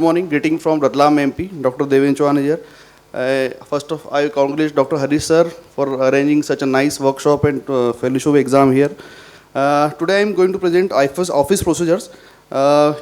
morning. Greeting from Ratlam MP. Dr. Devin Chauhan is here. First of all, I congratulate Dr. Harish sir for arranging such a nice workshop and fellowship exam here. Today I am going to present office procedures,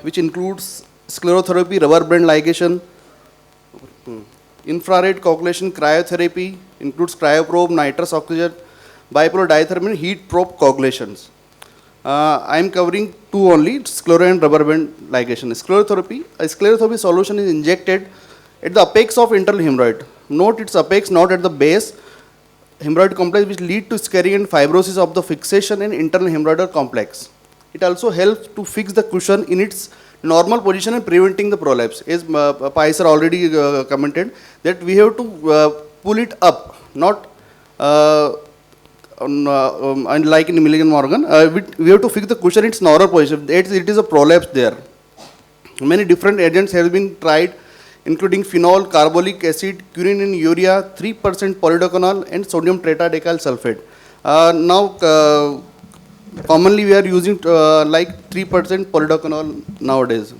which includes sclerotherapy, rubber band ligation, infrared coagulation, cryotherapy, includes cryoprobe, nitrous oxygen, bipolar diathermy, and heat probe coagulations. I am covering two only, sclero and rubber band ligation. Sclerotherapy, a sclerotherapy solution is injected at the apex of internal hemorrhoid. Note its apex, not at the base. Hemorrhoid complex which lead to scarring and fibrosis of the fixation and internal hemorrhoidal complex. It also helps to fix the cushion in its normal position and preventing the prolapse. As Paiser already commented, that we have to pull it up, not and like in Milligan Morgan, we have to fix the cushion in its normal position. It is a prolapse there. Many different agents have been tried, including phenol, carbolic acid, curine and urea, 3% polydocanol, and sodium tetradecyl sulfate. Now, commonly we are using like 3% polydocanol nowadays.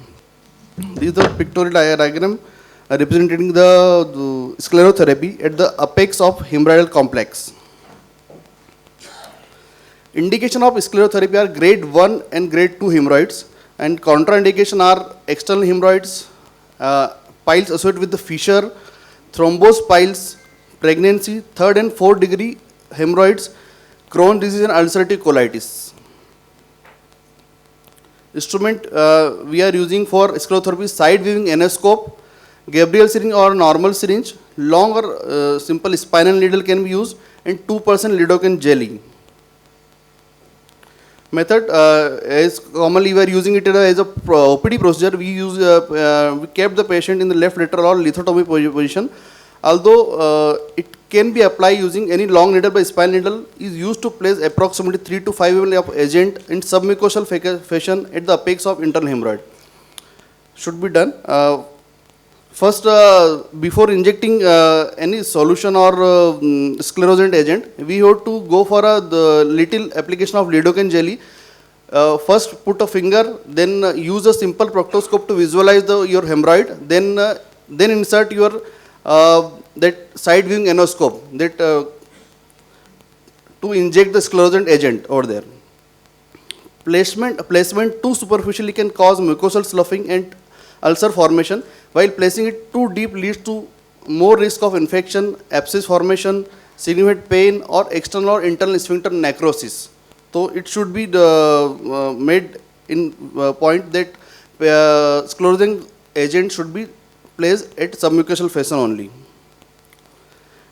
This is the pictorial diagram representing the sclerotherapy at the apex of hemorrhoidal complex. Indication of sclerotherapy are grade 1 and grade 2 hemorrhoids, and contraindication are external hemorrhoids, piles associated with the fissure, thrombosed piles, pregnancy, 3rd and 4th degree hemorrhoids, Crohn's disease and ulcerative colitis. Instrument we are using for sclerotherapy: side weaving endoscope, Gabriel syringe or normal syringe, long or simple spinal needle can be used, and 2% lidocaine jelly. Method, as commonly we are using it as a OPD procedure. We kept the patient in the left lateral or lithotomy position. Although it can be applied using any long needle, by spinal needle is used to place approximately 3 to 5 ml of agent in submucosal fashion at the apex of internal hemorrhoid. Should be done. First, before injecting any solution or sclerosant agent, we have to go for the little application of lidocaine jelly. First, put a finger, then use a simple proctoscope to visualize your hemorrhoid. Then insert your that side viewing endoscope that to inject the sclerosant agent over there. Placement too superficially can cause mucosal sloughing and ulcer formation, while placing it too deep leads to more risk of infection, abscess formation, significant pain, or external or internal sphincter necrosis. So it should be made in point that sclerosing agent should be placed at submucosal fashion only.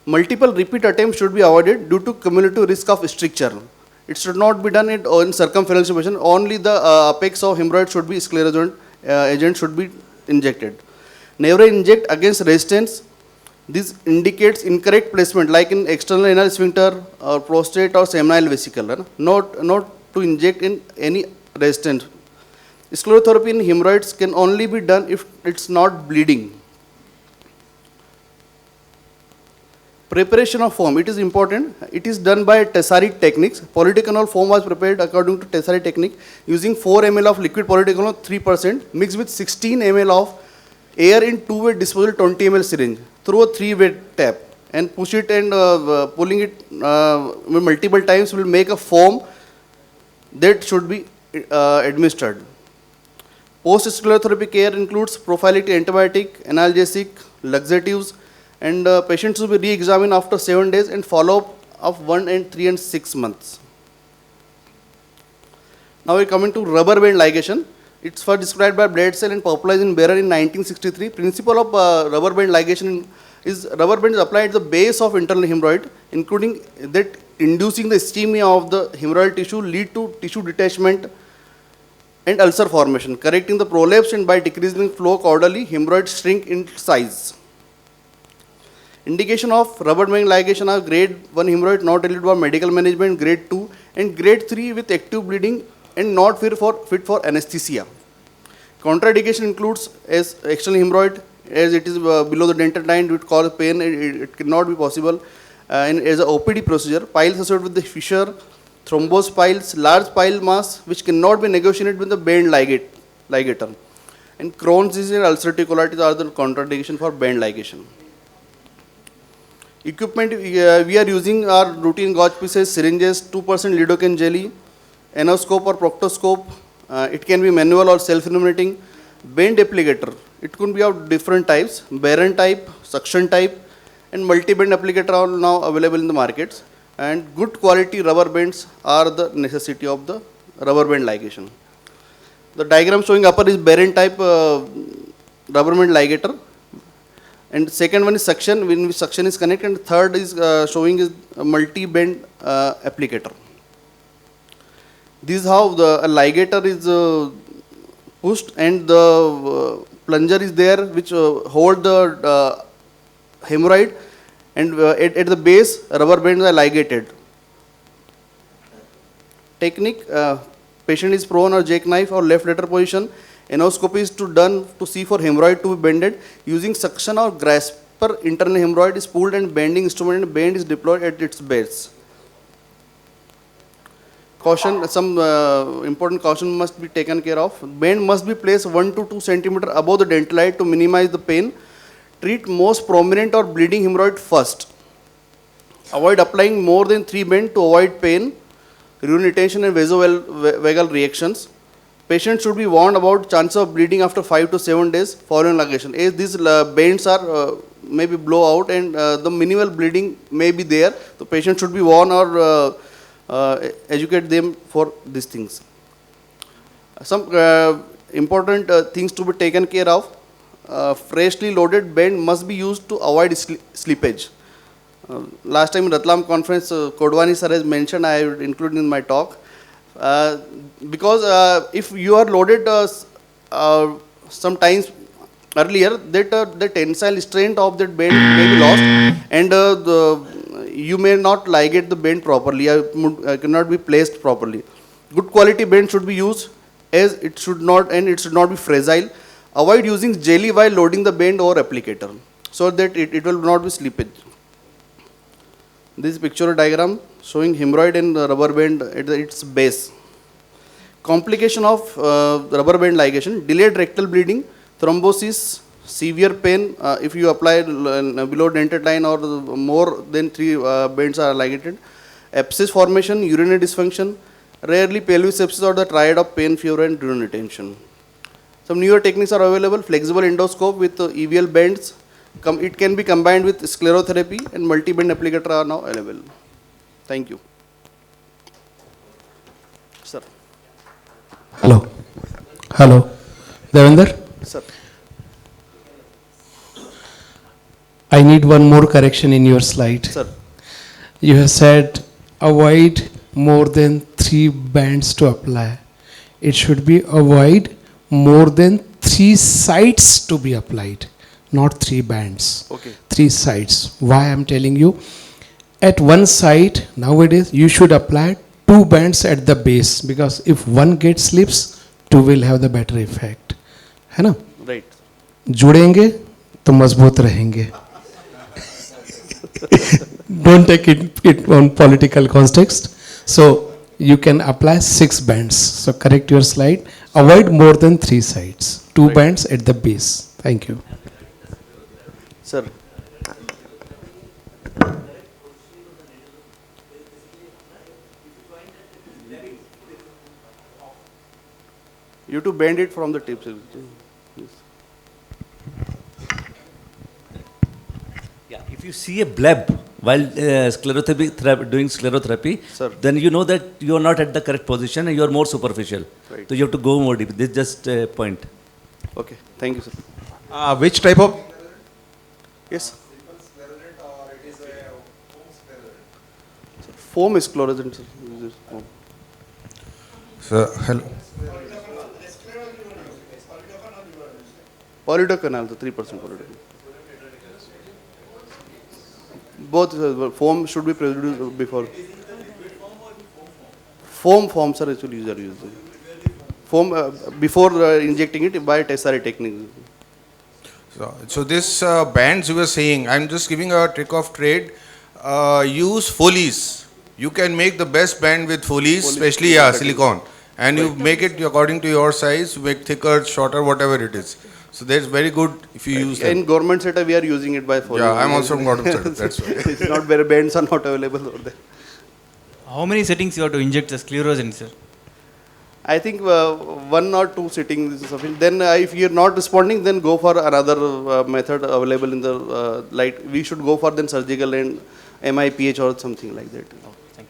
Multiple repeat attempts should be avoided due to cumulative risk of stricture. It should not be done in circumferential fashion. Only the apex of hemorrhoid should be sclerosant agent should be injected. Never inject against resistance. This indicates incorrect placement, like in external anal sphincter or prostate or seminal vesicle. Not to inject in any resistance. Sclerotherapy in hemorrhoids can only be done if it's not bleeding. Preparation of foam, it is important. It is done by Tessari techniques. Polydocanol foam was prepared according to Tessari technique using 4 ml of liquid polydocanol 3% mixed with 16 ml of air in two-way disposable 20 ml syringe through a 3-way tap, and push it, and pulling it multiple times will make a foam that should be administered. Post-sclerotherapy care includes prophylactic antibiotic, analgesic, laxatives, and patients will be re-examined after 7 days and follow-up of 1 and 3 and 6 months. Now we come into rubber band ligation. It's first described by Bledsoe and popularized in Barer in 1963. Principle of rubber band ligation is rubber band is applied at the base of internal hemorrhoid, including that inducing the ischemia of the hemorrhoidal tissue lead to tissue detachment and ulcer formation, correcting the prolapse, and by decreasing flow caudally, hemorrhoids shrink in size. Indication of rubber band ligation are grade 1 hemorrhoid not related to medical management, grade 2, and grade 3 with active bleeding and not fit for anesthesia. Contraindication includes as external hemorrhoid, as it is below the dental line, it would cause pain, it cannot be possible. And as an OPD procedure, piles associated with the fissure, thrombosed piles, large pile mass which cannot be negotiated with the band ligator. And Crohn's disease and ulcerative colitis are the contraindication for band ligation. Equipment we are using are routine gauge pieces, syringes, 2% lidocaine jelly, anoscope or proctoscope. It can be manual or self-illuminating. Band applicator, it could be of different types, Barron type, suction type, and multi-band applicator are now available in the markets. And good quality rubber bands are the necessity of the rubber band ligation. The diagram showing upper is Barron type rubber band ligator, and second one is suction, when suction is connected, and third is showing is a multi-band applicator. This is how the ligator is pushed, and the plunger is there which hold the hemorrhoid, and at the base rubber bands are ligated. Technique, patient is prone or jackknife or left lateral position. Anoscopy is done to see for hemorrhoid to be bended. Using suction or grasper, internal hemorrhoid is pulled and bending instrument and band is deployed at its base. Caution, some important caution must be taken care of. Band must be placed 1 to 2 centimeter above the dental height to minimize the pain. Treat most prominent or bleeding hemorrhoid first. Avoid applying more than 3 band to avoid pain, urinary retention and vasovagal reactions. Patient should be warned about chance of bleeding after 5 to 7 days following ligation. As these bands are maybe blow out and the minimal bleeding may be there, the patient should be warned or educate them for these things. Some important things to be taken care of. Freshly loaded band must be used to avoid slippage. Last time in Ratlam conference, Kodwani sir has mentioned, I would include in my talk. Because if you are loaded sometimes earlier, that the tensile strength of that band may be lost, and you may not ligate the band properly, cannot be placed properly. Good quality band should be used, as it should not, and it should not be fragile. Avoid using jelly while loading the band or applicator, so that it will not be slippage. This picture diagram showing hemorrhoid and rubber band at its base. Complication of rubber band ligation: delayed rectal bleeding, thrombosis, severe pain if you apply below dentate line or more than 3 bands are ligated, abscess formation, urinary dysfunction, rarely pelvis sepsis or the triad of pain, fever and urinary retention. Some newer techniques are available: flexible endoscope with EVL bands. It can be combined with sclerotherapy, and multi-band applicator are now available. Thank you. Sir. Hello. Hello. Devender? Sir. I need one more correction in your slide. Sir. You have said avoid more than 3 bands to apply. It should be avoid more than 3 sites to be applied, not 3 bands. Okay. 3 sites. Why I am telling you? At one site, nowadays, you should apply 2 bands at the base, because if one gate slips, 2 will have the better effect. है ना? Right. जुड़ेंगे तो मजबूत रहेंगे. Don't take it on political context. So you can apply 6 bands. So correct your slide. Avoid more than 3 sides. 2 Right. bands at the base. Thank you. Sir. You have to bend it from the tips. Yes. Yeah, if you see a bleb while doing sclerotherapy, Sir. then you know that you are not at the correct position and you are more superficial. Right. So you have to go more deep. This is just a point. Okay. Thank you, sir. Which type of? Yes. Foam is sclerotherapy, sir. This is foam. Sir, hello. Polydocanal, the 3% polydocanal. Both foam should be produced before. Foam, sir, actually user use. Foam before injecting it by tesserae technique. So this bands you were saying, I'm just giving a trick of trade. Use Foley's. You can make the best band with Foley's, especially exactly. silicone. and you make it according to your size, make thicker, shorter, whatever it is. So that's very good if you use them. In government setup, we are using it by phone. Yeah, I'm also from Gordon setup, that's why. It's not very, bands are not available over there. How many settings you have to inject the sclerosing, sir? I think 1 or 2 sittings is sufficient. Then if you are not responding, then go for another method available in the light. We should go for then surgical and MIPH or something like that.